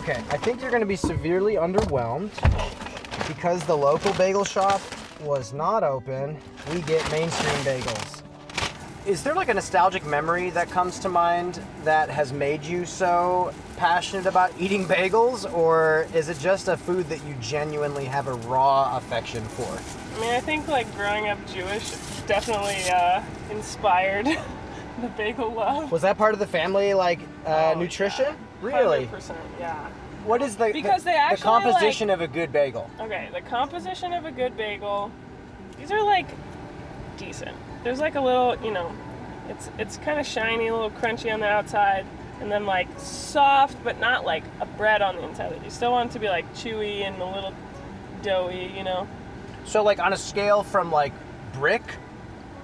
Okay, I think you're gonna be severely underwhelmed because the local bagel shop was not open. We get mainstream bagels. Is there like a nostalgic memory that comes to mind that has made you so passionate about eating bagels, or is it just a food that you genuinely have a raw affection for? I mean, I think like growing up Jewish definitely inspired the bagel love. Was that part of the family nutrition? Yeah. Really? 100%, yeah. What is the composition of a good bagel? Okay, the composition of a good bagel, these are like decent. There's like a little, it's kind of shiny, a little crunchy on the outside, and then like soft, but not like a bread on the inside. You still want it to be like chewy and a little doughy, So like on a scale from like brick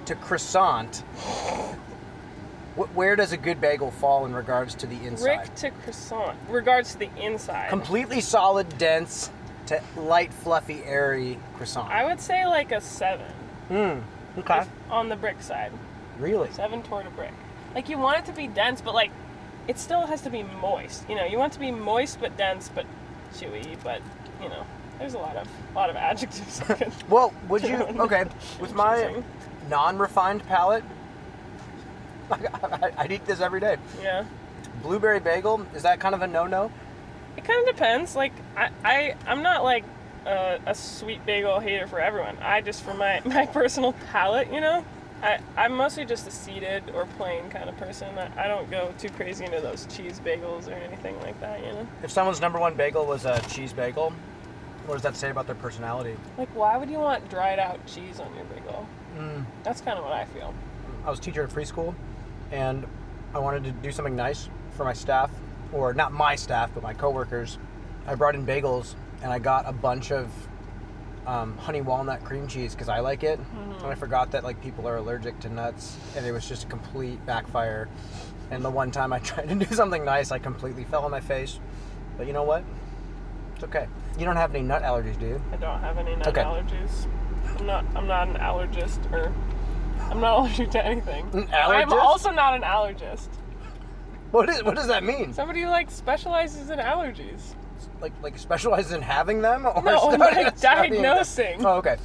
to croissant, where does a good bagel fall in regards to the inside? Brick to croissant, regards to the inside. Completely solid, dense, to light, fluffy, airy croissant. I would say like a 7. Okay. On the brick side. Really? 7 toward a brick. Like you want it to be dense, but like it still has to be moist. You want it to be moist but dense but chewy, but there's a lot of adjectives. Well, would you? Okay, with my non-refined palate, I'd eat this every day. Yeah. Blueberry bagel, is that kind of a no-no? It kind of depends. Like I'm not like a sweet bagel hater for everyone. I just, for my personal palate, I'm mostly just a seeded or plain kind of person. I don't go too crazy into those cheese bagels or anything like that, If someone's number one bagel was a cheese bagel, what does that say about their personality? Like, why would you want dried out cheese on your bagel? That's kind of what I feel. I was a teacher at preschool, and I wanted to do something nice for my staff, or not my staff, but my coworkers. I brought in bagels, and I got a bunch of honey walnut cream cheese because I like it. And I forgot that like people are allergic to nuts, and it was just a complete backfire. And the one time I tried to do something nice, I completely fell on my face. But you know what? It's okay. You don't have any nut allergies, do you? I don't have any nut allergies. I'm not an allergist, or I'm not allergic to anything. An allergist? I'm also not an allergist. What does that mean? Somebody who like specializes in allergies. Like specializes in having them, or no, like diagnosing. Oh, okay.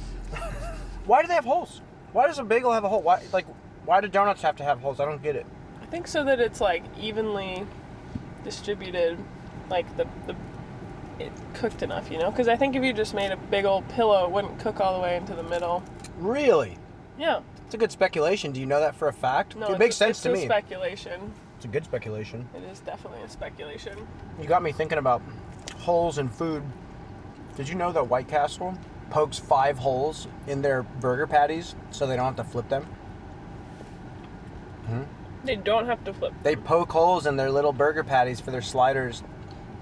Why do they have holes? Why does a bagel have a hole? Why do donuts have to have holes? I don't get it. I think so that it's like evenly distributed, like it cooked enough, Because I think if you just made a big old pillow, it wouldn't cook all the way into the middle. Really? Yeah. It's a good speculation. Do you know that for a fact? No, it makes sense to me. It's a speculation. It's a good speculation. It is definitely a speculation. You got me thinking about holes in food. Did you know that White Castle pokes 5 holes in their burger patties so they don't have to flip them? They don't have to flip them. They poke holes in their little burger patties for their sliders,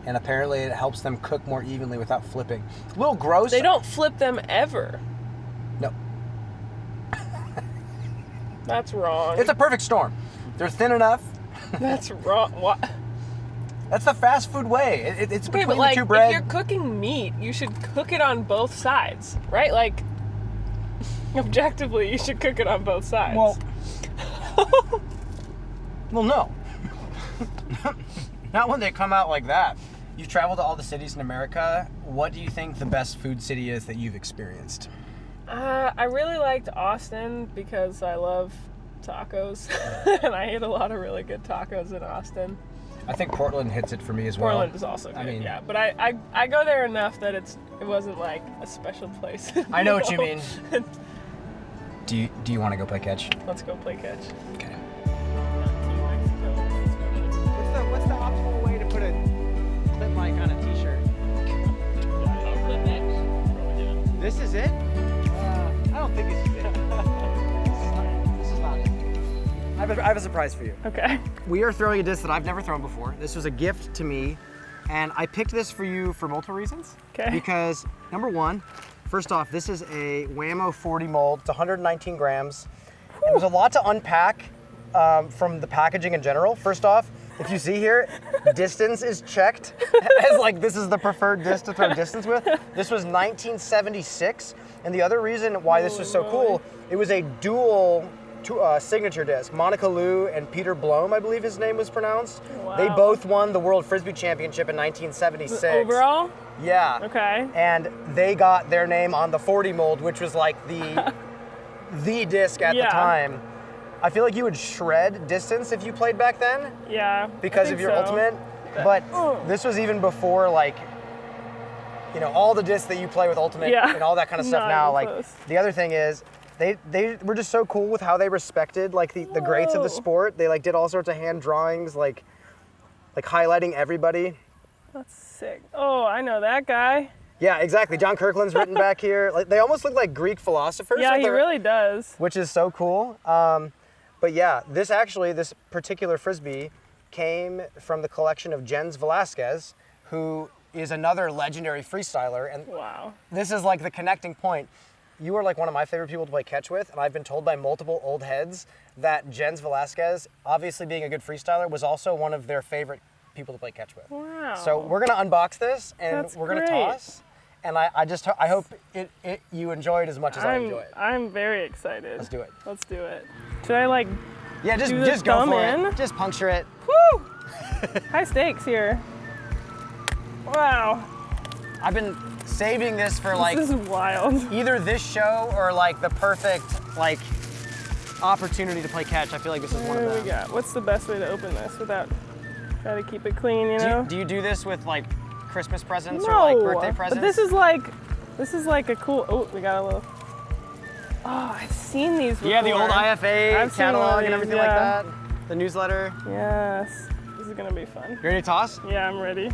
and apparently it helps them cook more evenly without flipping. A little gross. They don't flip them ever. No. That's wrong. It's a perfect storm. They're thin enough. That's wrong. What? That's the fast food way. It's okay, between but like, the two bread. if you're cooking meat, you should cook it on both sides, right? Like, objectively, you should cook it on both sides. Well, no. Not when they come out like that. You've traveled to all the cities in America. What do you think the best food city is that you've experienced? I really liked Austin because I love tacos, and I ate a lot of really good tacos in Austin. I think Portland hits it for me as well. Portland is also good, yeah. But I go there enough that it wasn't like a special place. I know what you mean. Do you want to go play catch? Let's go play catch. Okay. What's the optimal way to put a clip mic on a t-shirt? This is it? I don't think this is it. This is not it. I have a surprise for you. Okay. We are throwing a disc that I've never thrown before. This was a gift to me, and I picked this for you for multiple reasons. Okay. Because, number one, first off, this is a Whammo 40 mold. It's 119 grams. And there's a lot to unpack from the packaging in general. First off, if you see here, distance is checked as like this is the preferred disc to throw distance with. This was 1976, and the other reason why this was so cool, it was a dual signature disc. Monica Liu and Peter Blom, I believe his name was pronounced. Wow. They both won the World Frisbee Championship in 1976. Overall? Yeah. Okay. And they got their name on the 40 mold, which was like the disc at the time. I feel like you would shred distance if you played back then. Yeah. Because of your ultimate. But this was even before, like, you know, all the discs that you play with ultimate and all that kind of stuff now. Like, the other thing is, they were just so cool with how they respected like the greats of the sport. They like did all sorts of hand drawings, like highlighting everybody. That's sick. Oh, I know that guy. Yeah, exactly. John Kirkland's written back here. Like, they almost look like Greek philosophers. Yeah, he really does. Which is so cool. But yeah, this particular Frisbee came from the collection of Jens Velasquez, who is another legendary freestyler. And this is like the connecting point. You are like one of my favorite people to play catch with, and I've been told by multiple old heads that Jens Velasquez, obviously being a good freestyler, was also one of their favorite people to play catch with. Wow. So we're gonna unbox this, and we're gonna toss. And I hope you enjoy it as much as I enjoy it. I'm very excited. Let's do it. Let's do it. Should I like? Yeah, just go thumb for in? it. Just puncture it. Woo! High stakes here. Wow. I've been saving this for like this is wild. Either this show or like the perfect like opportunity to play catch. I feel like this is one of them. What do we got? What's the best way to open this without trying to keep it clean? You know. Do you do this with like Christmas presents or like birthday presents? But this is like a cool. Oh, we got a little. Oh, I've seen these before. Yeah, the old IFA catalog and everything like that. The newsletter. Yes. This is gonna be fun. You ready to toss? Yeah, I'm ready.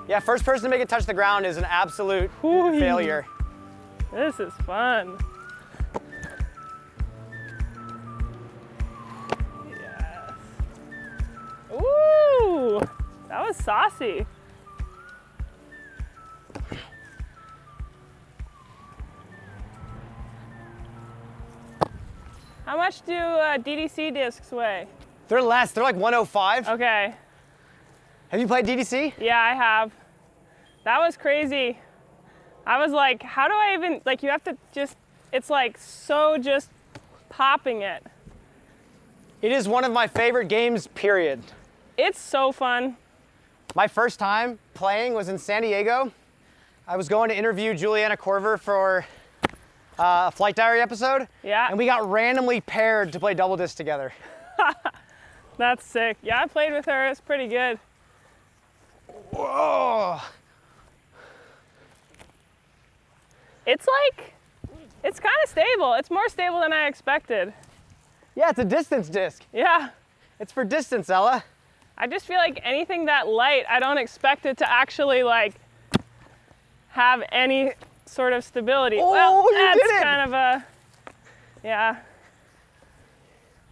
Yeah, first person to make it touch the ground is an absolute failure. This is fun. Yes. Ooh, that was saucy. How much do DDC discs weigh? They're less. They're like 105. Okay. Have you played DDC? Yeah, I have. That was crazy. I was like, how do I even, like, you have to just, it's like so just popping it. It is one of my favorite games, period. It's so fun. My first time playing was in San Diego. I was going to interview Juliana Korver for a Flight Diary episode. Yeah. And we got randomly paired to play double disc together. That's sick. Yeah, I played with her. It's pretty good. Whoa. It's like, it's kind of stable. It's more stable than I expected. Yeah, it's a distance disc. Yeah. It's for distance, Ella. I just feel like anything that light, I don't expect it to actually like have any sort of stability. Oh, well, you that's did it. kind of a, yeah.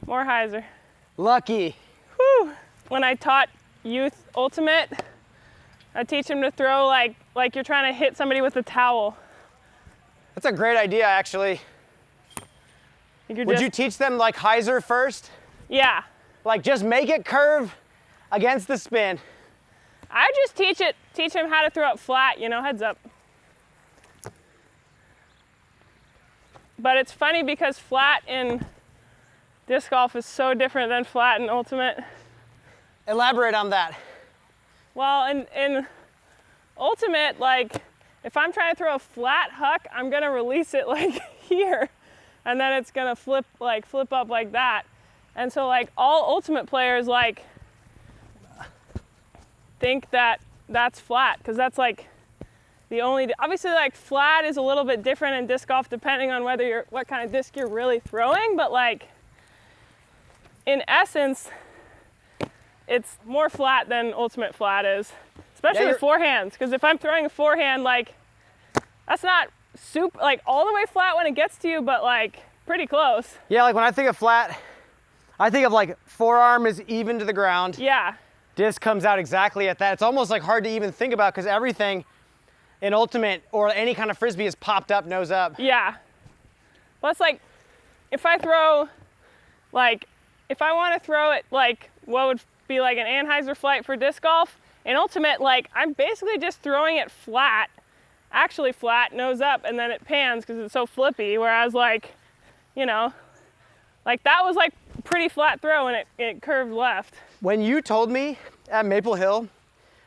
More hyzer. Lucky. Whew. When I taught youth ultimate, I teach them to throw like you're trying to hit somebody with a towel. That's a great idea, actually. Would you teach them like hyzer first? Yeah. Like just make it curve against the spin. I just teach them how to throw it flat, you know, heads up. But it's funny because flat in disc golf is so different than flat in ultimate. Elaborate on that. Well, in ultimate, like if I'm trying to throw a flat huck, I'm gonna release it like here, and then it's gonna flip up like that. And so like all ultimate players like think that that's flat because that's like the only, obviously like flat is a little bit different in disc golf depending on what kind of disc you're really throwing, but like in essence, it's more flat than ultimate flat is, especially with forehands. Because if I'm throwing a forehand, like that's not super, like all the way flat when it gets to you, but like pretty close. Yeah, like when I think of flat, I think of like forearm is even to the ground. Yeah. Disc comes out exactly at that. It's almost like hard to even think about because everything in ultimate or any kind of frisbee is popped up, nose up. Yeah. Well, it's like if I throw, like if I want to throw it like what would be like an Anheuser flight for disc golf, in ultimate, like I'm basically just throwing it flat, actually flat, nose up, and then it pans because it's so flippy. Whereas like, you know, Like that was like pretty flat throw and it curved left. When you told me at Maple Hill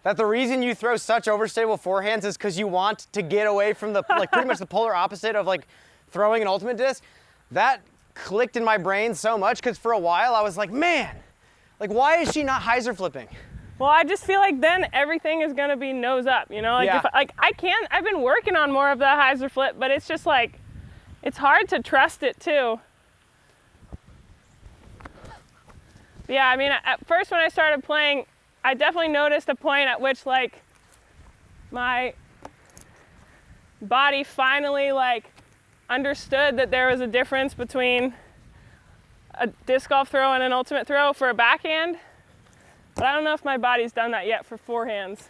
that the reason you throw such overstable forehands is because you want to get away from the, like pretty much the polar opposite of like throwing an ultimate disc, that clicked in my brain so much because for a while I was like, man, like why is she not hyzer flipping? Well, I just feel like then everything is gonna be nose up, you know? Like, Yeah. I've been working on more of the hyzer flip, but it's just like, it's hard to trust it too. Yeah, I mean, at first when I started playing, I definitely noticed a point at which like my body finally like understood that there was a difference between a disc golf throw and an ultimate throw for a backhand. But I don't know if my body's done that yet for forehands.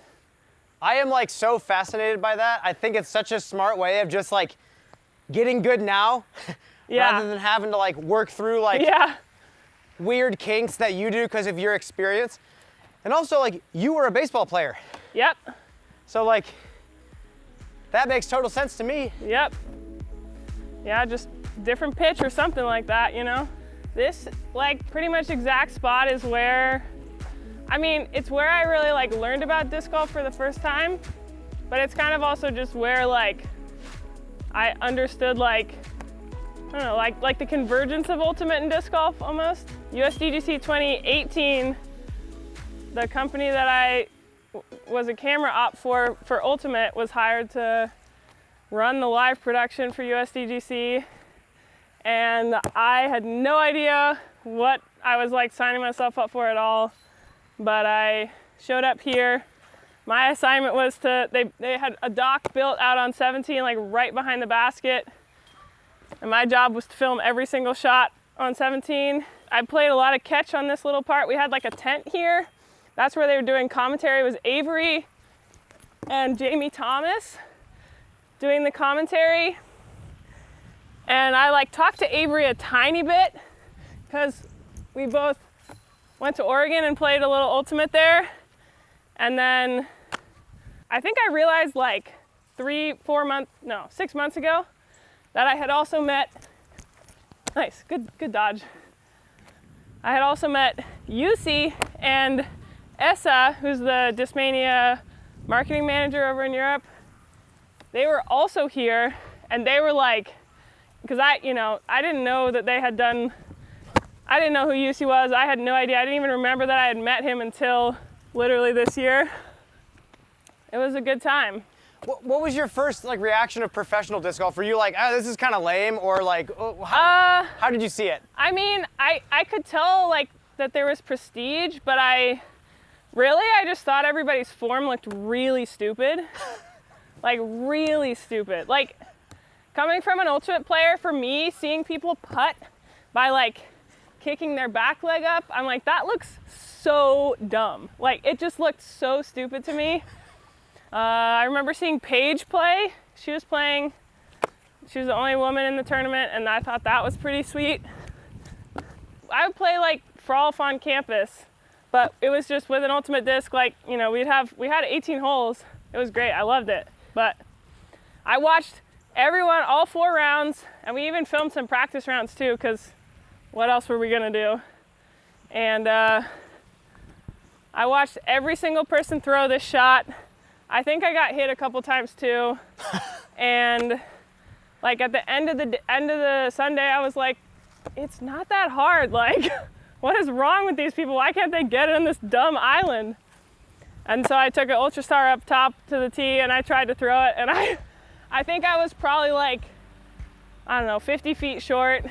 I am like so fascinated by that. I think it's such a smart way of just like getting good now Yeah. rather than having to like work through like Yeah. weird kinks that you do because of your experience. And also like you were a baseball player. Yep. So like that makes total sense to me. Yep. Yeah, just different pitch or something like that, you know? This like pretty much exact spot is where, I mean, it's where I really like learned about disc golf for the first time, but it's kind of also just where like I understood like, I don't know, like the convergence of ultimate and disc golf almost. USDGC 2018, the company that I was a camera op for ultimate was hired to run the live production for USDGC, and I had no idea what I was like signing myself up for at all. But I showed up here. My assignment was they had a dock built out on 17, like right behind the basket. And my job was to film every single shot on 17. I played a lot of catch on this little part. We had like a tent here. That's where they were doing commentary. It was Avery and Jamie Thomas doing the commentary. And I like talked to Avery a tiny bit because we both went to Oregon and played a little ultimate there. And then I think I realized like 6 months ago that I had also met, nice, good dodge. I had also met Yusi and Essa, who's the Discmania marketing manager over in Europe. They were also here and they were like, because I didn't know that they had done, I didn't know who Yusi was. I had no idea. I didn't even remember that I had met him until literally this year. It was a good time. What was your first like reaction of professional disc golf? Were you like, oh, this is kind of lame, or like, oh, how did you see it? I mean, I could tell like that there was prestige, but I just thought everybody's form looked really stupid. Like really stupid. Like coming from an ultimate player, for me, seeing people putt by like kicking their back leg up, I'm like, that looks so dumb. Like it just looked so stupid to me. I remember seeing Paige play. She was the only woman in the tournament, and I thought that was pretty sweet. I would play like Frolf on campus, but it was just with an ultimate disc. Like, you know, we had 18 holes. It was great. I loved it. But I watched everyone, all 4 rounds, and we even filmed some practice rounds too, because what else were we gonna do? And I watched every single person throw this shot. I think I got hit a couple times too. And like at the end of the Sunday, I was like, it's not that hard. Like, what is wrong with these people? Why can't they get on this dumb island? And so I took an Ultra Star up top to the tee and I tried to throw it. And I think I was probably like, I don't know, 50 feet short,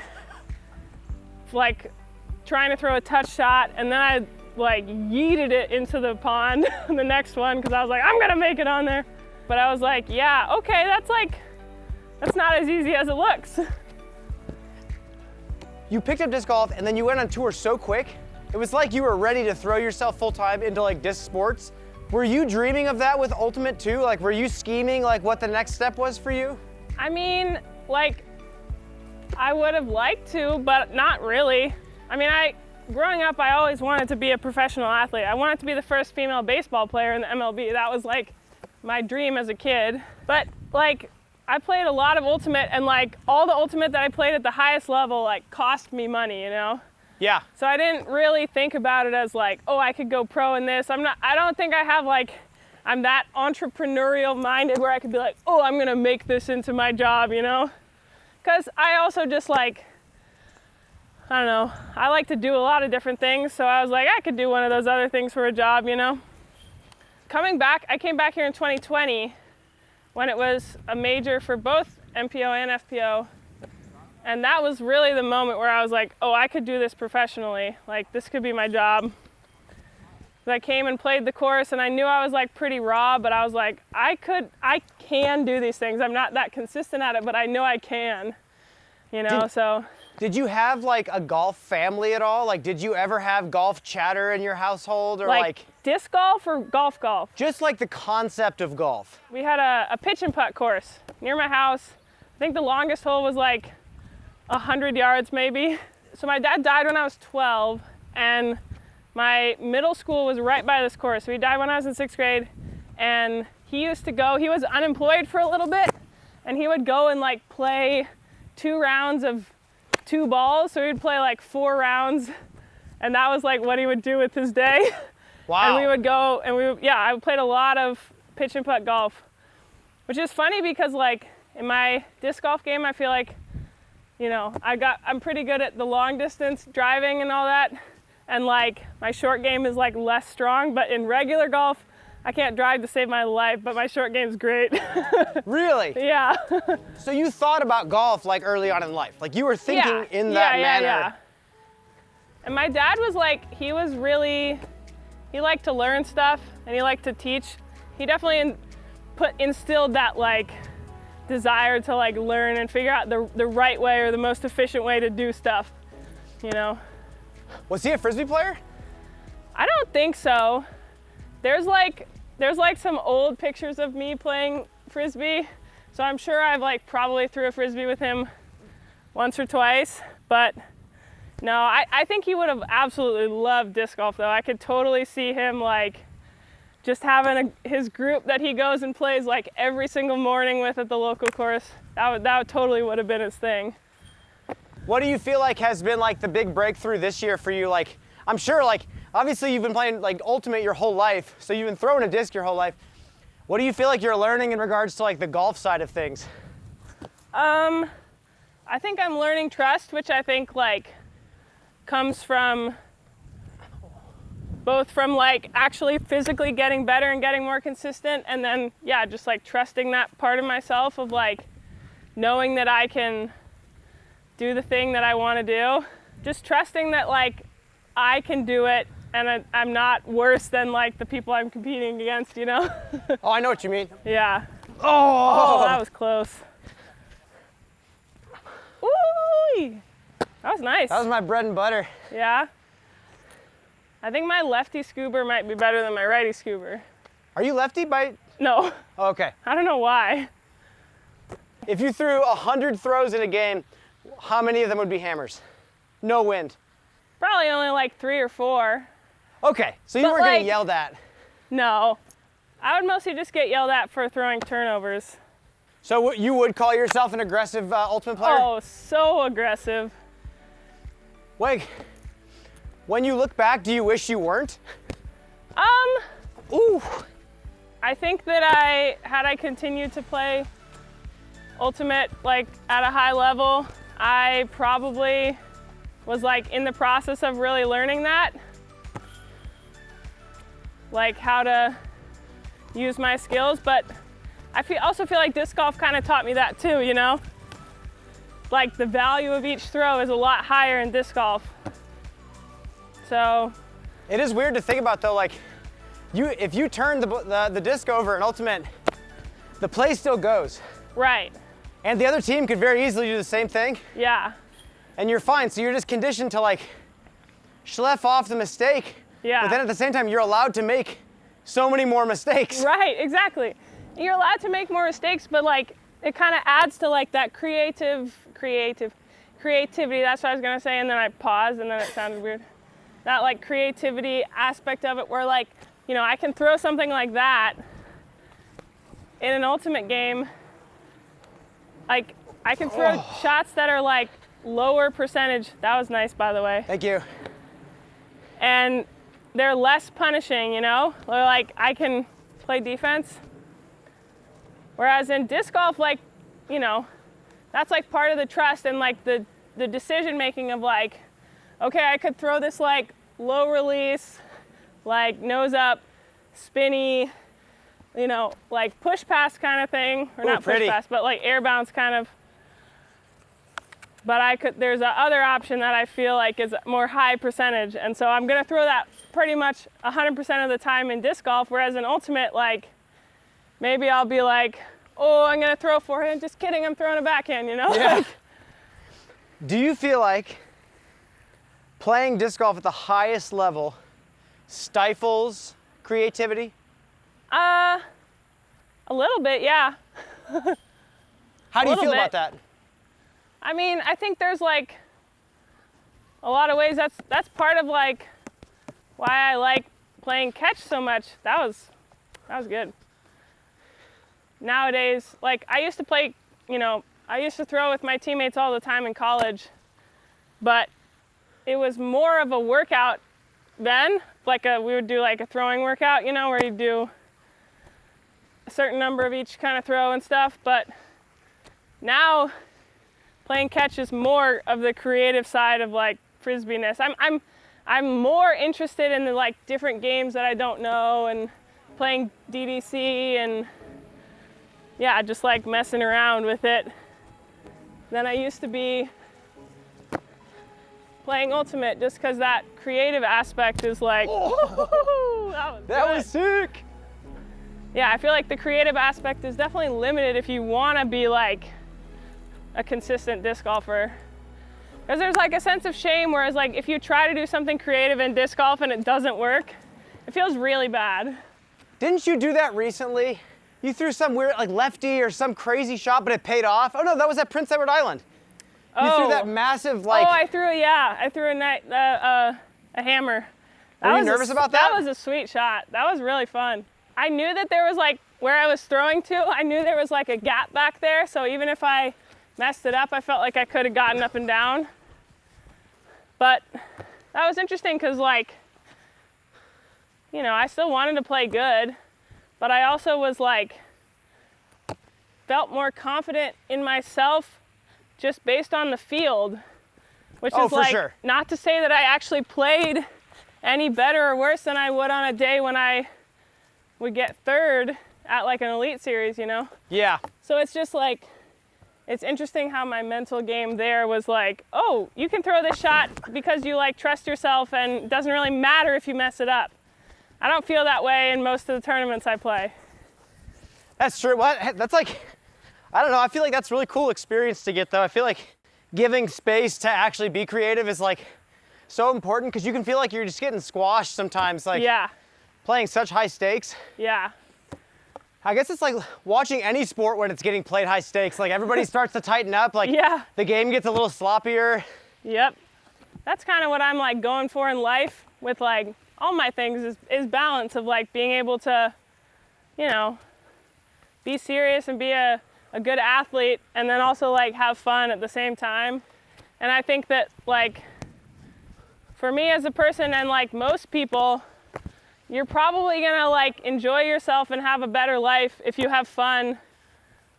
like trying to throw a touch shot. And then I like yeeted it into the pond, the next one, because I was like, I'm gonna make it on there. But I was like, yeah, okay, that's not as easy as it looks. You picked up disc golf and then you went on tour so quick. It was like you were ready to throw yourself full time into like disc sports. Were you dreaming of that with Ultimate too? Like, were you scheming like what the next step was for you? I mean, like, I would have liked to, but not really. I mean, growing up, I always wanted to be a professional athlete. I wanted to be the first female baseball player in the MLB. That was like my dream as a kid. But like, I played a lot of Ultimate, and like all the Ultimate that I played at the highest level like cost me money, you know? Yeah. So I didn't really think about it as like, oh, I could go pro in this. I don't think I have like, I'm that entrepreneurial minded where I could be like, oh, I'm gonna make this into my job, you know? Because I also just like, I don't know, I like to do a lot of different things. So I was like, I could do one of those other things for a job, you know? Coming back, I came back here in 2020 when it was a major for both MPO and FPO. And that was really the moment where I was like, oh, I could do this professionally. Like, this could be my job. So I came and played the course, and I knew I was like pretty raw, but I was like, I can do these things. I'm not that consistent at it, but I know I can, you know, so. Did you have like a golf family at all? Like, did you ever have golf chatter in your household, or like disc golf or golf? Just like the concept of golf. We had a pitch and putt course near my house. I think the longest hole was like 100 yards maybe. So my dad died when I was 12, and my middle school was right by this course. So he died when I was in 6th grade, and he was unemployed for a little bit, and he would go and like play 2 rounds of 2 balls. So he'd play like 4 rounds, and that was like what he would do with his day. Wow. And we would go, and I played a lot of pitch and putt golf, which is funny because like in my disc golf game, I feel like, you know, I'm pretty good at the long distance driving and all that. And like my short game is like less strong, but in regular golf, I can't drive to save my life, but my short game's great. Really? Yeah. So you thought about golf like early on in life? Like you were thinking in that manner? Yeah. And my dad was like, he liked to learn stuff and he liked to teach. He definitely instilled that like desire to like learn and figure out the right way or the most efficient way to do stuff, you know? Was he a Frisbee player? I don't think so. There's like some old pictures of me playing Frisbee, so I'm sure I've like probably threw a Frisbee with him once or twice, but no, I think he would have absolutely loved disc golf though. I could totally see him like just having his group that he goes and plays like every single morning with at the local course. That totally would have been his thing. What do you feel like has been like the big breakthrough this year for you? Like, I'm sure like, obviously you've been playing like Ultimate your whole life, so you've been throwing a disc your whole life. What do you feel like you're learning in regards to like the golf side of things? I think I'm learning trust, which I think like comes from both from like actually physically getting better and getting more consistent, and then just like trusting that part of myself of like knowing that I can do the thing that I want to do. Just trusting that like I can do it and I'm not worse than like the people I'm competing against, you know? Oh, I know what you mean. Yeah. Oh, that was close. Ooh, that was nice. That was my bread and butter. Yeah. I think my lefty scuba might be better than my righty scuba. Are you lefty by? No. Oh, okay. I don't know why. If you threw 100 throws in a game, how many of them would be hammers? No wind. Probably only like 3 or 4. Okay, so you weren't like, getting yelled at. No. I would mostly just get yelled at for throwing turnovers. So you would call yourself an aggressive Ultimate player? Oh, so aggressive. Wait, when you look back, do you wish you weren't? Ooh. I think that had I continued to play Ultimate like at a high level, I probably was like in the process of really learning that. Like how to use my skills, but I also feel like disc golf kind of taught me that too, you know? Like the value of each throw is a lot higher in disc golf. So. It is weird to think about though, like if you turn the disc over in Ultimate, the play still goes. Right. And the other team could very easily do the same thing. Yeah. And you're fine, so you're just conditioned to like schleff off the mistake. Yeah. But then at the same time, you're allowed to make so many more mistakes. Right, exactly. You're allowed to make more mistakes, but like it kind of adds to like that creativity. That's what I was gonna say, and then I paused, and then it sounded weird. That like creativity aspect of it, where like, you know, I can throw something like that in an Ultimate game, like I can throw shots that are like lower percentage. That was nice, by the way. Thank you. And they're less punishing, you know? Or like I can play defense. Whereas in disc golf, like, you know, that's like part of the trust and like the decision making of like, okay, I could throw this like low release, like nose up, spinny, you know, like push pass kind of thing, or not push pass, but like air bounce kind of. But there's a other option that I feel like is more high percentage. And so I'm gonna throw that pretty much 100% of the time in disc golf, whereas in ultimate, like, maybe I'll be like, oh, I'm gonna throw forehand, just kidding, I'm throwing a backhand, you know? Yeah. Do you feel like playing disc golf at the highest level stifles creativity? A little bit, yeah. How do you feel about that? I mean, I think there's like a lot of ways that's part of like why I like playing catch so much. That was good. Nowadays, like I used to play, you know, I used to throw with my teammates all the time in college, but it was more of a workout then. Like we would do like a throwing workout, you know, where you do a certain number of each kind of throw and stuff. But now playing catch is more of the creative side of like frisbeeness. I'm more interested in the like different games that I don't know and playing DDC and yeah, just like messing around with it than I used to be playing ultimate, just because that creative aspect is like, that was sick. Yeah, I feel like the creative aspect is definitely limited if you want to be like a consistent disc golfer. Because there's like a sense of shame, whereas like if you try to do something creative in disc golf and it doesn't work, it feels really bad. Didn't you do that recently? You threw some weird like lefty or some crazy shot, but it paid off. Oh no, that was at Prince Edward Island. You threw that massive like. Oh, I threw a hammer. Were you nervous about that? That was a sweet shot. That was really fun. I knew that there was like where I was throwing to. I knew there was like a gap back there, so even if I messed it up, I felt like I could have gotten up and down. But that was interesting because like, you know, I still wanted to play good, but I also was like, felt more confident in myself just based on the field, which is like, sure. Not to say that I actually played any better or worse than I would on a day when I would get third at like an elite series, you know? Yeah. So it's just like, it's interesting how my mental game there was like, oh, you can throw this shot because you like trust yourself and it doesn't really matter if you mess it up. I don't feel that way in most of the tournaments I play. That's true. What? That's like, I don't know. I feel like that's a really cool experience to get though. I feel like giving space to actually be creative is like so important because you can feel like you're just getting squashed sometimes. Like yeah. Playing such high stakes. Yeah. I guess it's like watching any sport when it's getting played high stakes. Like everybody starts to tighten up. Like yeah. The game gets a little sloppier. Yep. That's kind of what I'm like going for in life with like all my things is balance of like being able to, you know, be serious and be a good athlete and then also like have fun at the same time. And I think that like for me as a person and like most people, you're probably gonna like enjoy yourself and have a better life if you have fun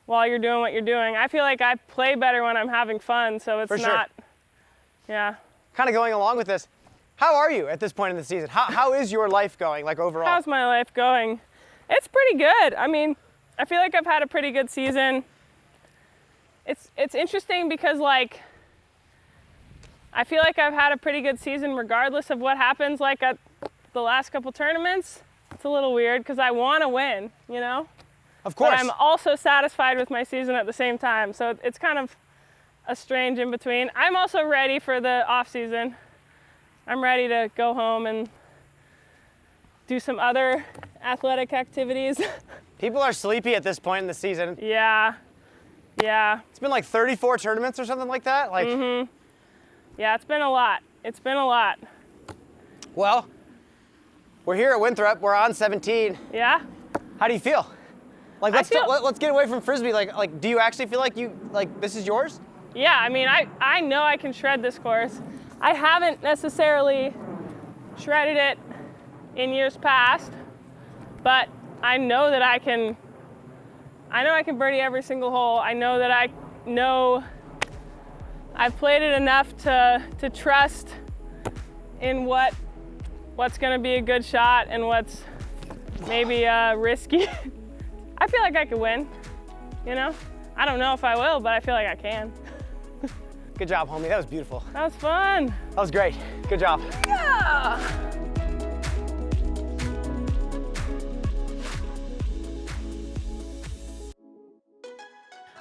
while you're doing what you're doing. I feel like I play better when I'm having fun, so it's not, yeah. Kind of going along with this, how are you at this point in the season? How is your life going, like overall? How's my life going? It's pretty good. I mean, I feel like I've had a pretty good season. It's interesting because like, I feel like I've had a pretty good season regardless of what happens like at the last couple tournaments. It's a little weird because I want to win, you know? Of course. But I'm also satisfied with my season at the same time. So it's kind of a strange in between. I'm also ready for the off season. I'm ready to go home and do some other athletic activities. People are sleepy at this point in the season. Yeah. Yeah. It's been like 34 tournaments or something like that. Like. Mm-hmm. Yeah, it's been a lot. It's been a lot. Well, we're here at Winthrop. We're on 17. Yeah? How do you feel? Like, let's get away from Frisbee. Like, do you actually feel like this is yours? Yeah, I mean, I know I can shred this course. I haven't necessarily shredded it in years past, but I know that I can birdie every single hole. I know that I've played it enough to trust in what's gonna be a good shot and what's maybe risky. I feel like I could win, you know? I don't know if I will, but I feel like I can. Good job, homie. That was beautiful. That was fun. That was great. Good job. Yeah.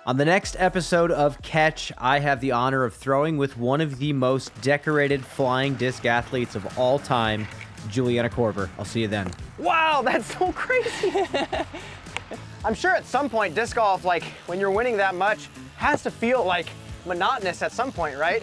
On the next episode of Catch, I have the honor of throwing with one of the most decorated flying disc athletes of all time, Juliana Korver. I'll see you then. Wow, that's so crazy. I'm sure at some point disc golf, like when you're winning that much, has to feel like monotonous at some point, right?